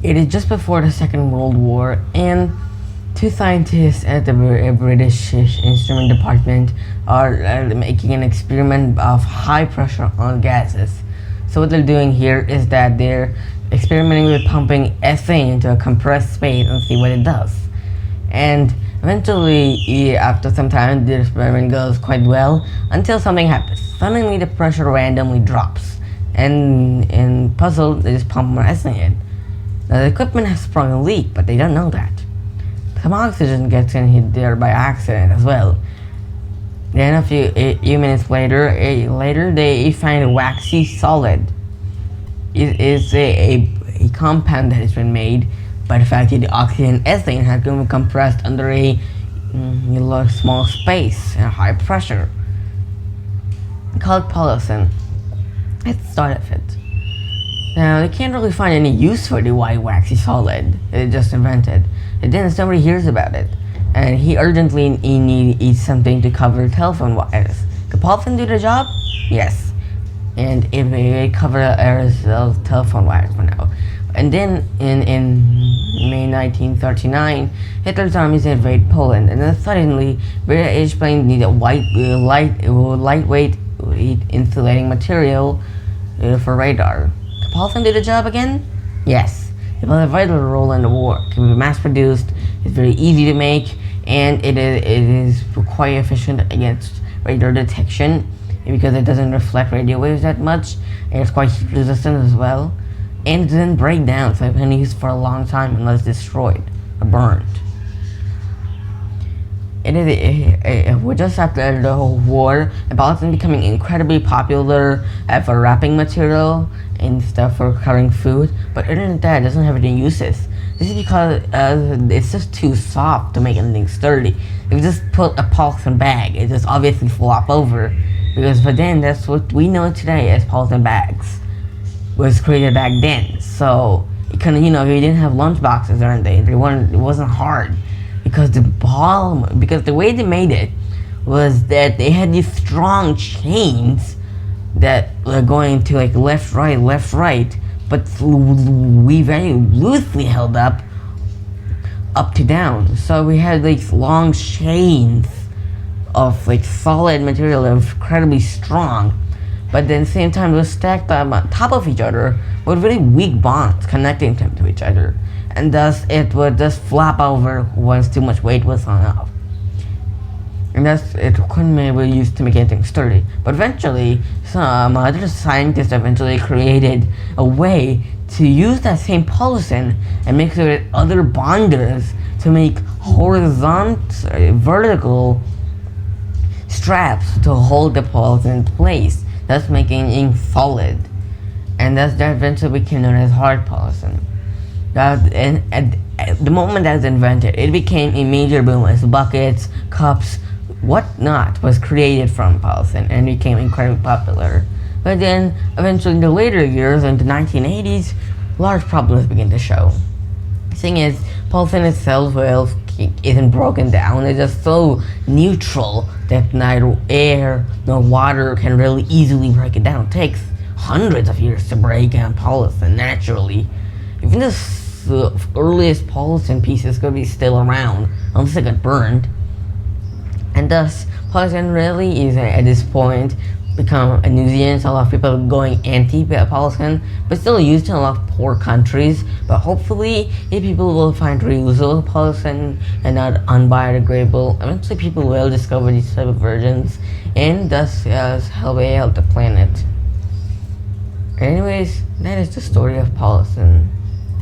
It is just before the Second World War, and two scientists at the British Instrument Department are making an experiment of high pressure on gases. So what they're doing here is that they're experimenting with pumping ethane into a compressed space and see what it does. And eventually, after some time, the experiment goes quite well until something happens. Suddenly, the pressure randomly drops, and in puzzle, they just pump more ethane in. Now, the equipment has sprung a leak, but they don't know that. Some oxygen gets in there by accident as well. Then a few minutes later, they find a waxy solid. It is a compound that has been made by the fact that the oxygen and ethane have been compressed under a small space and high pressure. Called polythene. It's the start of it. Now, they can't really find any use for the white waxy solid they just invented. And then somebody hears about it, and he urgently needs something to cover telephone wires. Could polythene do the job? Yes. And it may cover areas of telephone wires for now. And then in May 1939, Hitler's armies invade Poland, and then suddenly British planes need a lightweight insulating material for radar. Could polythene do the job again? Yes. It plays a vital role in the war. It can be mass-produced, it's very easy to make, and it is quite efficient against radar detection because it doesn't reflect radio waves that much, and it's quite heat resistant as well. And it doesn't break down, so it can be used for a long time unless destroyed or burned. Just after the whole war, polythene becoming incredibly popular for wrapping material and stuff for covering food, but other than that, it doesn't have any uses. This is because it's just too soft to make anything sturdy. If you just put a polythene bag, it just obviously flop over, because for then, that's what we know today as polythene bags was created back then. So it kind of, if you didn't have lunch boxes or anything, it wasn't hard, because the way they made it was that they had these strong chains that were going to like left, right, but we very loosely held up to down. So we had like long chains of like solid material that was incredibly strong, but then at the same time it was stacked on top of each other with really weak bonds connecting them to each other, and thus it would just flop over once too much weight was hung up. And thus it couldn't be used to make anything sturdy. But eventually, some other scientists eventually created a way to use that same polythene and mix it with other bonders to make vertical straps to hold the polythene in place, thus making it solid. And thus that eventually became known as hard polythene. And at the moment that was invented, it became a major boom as buckets, cups, whatnot was created from polythene and became incredibly popular. But then, eventually in the later years, in the 1980s, large problems began to show. The thing is, polythene itself isn't broken down. It's just so neutral that neither air nor water can really easily break it down. It takes hundreds of years to break down polythene naturally. Even the earliest polythene pieces could be still around unless they got burned. And thus, polythene really is at this point become a nuisance. A lot of people are going anti-polythene, but still used in a lot of poor countries. But hopefully, if people will find reusable polythene and not unbiodegradable, eventually people will discover these type of versions and thus help the planet. Anyways, that is the story of polythene.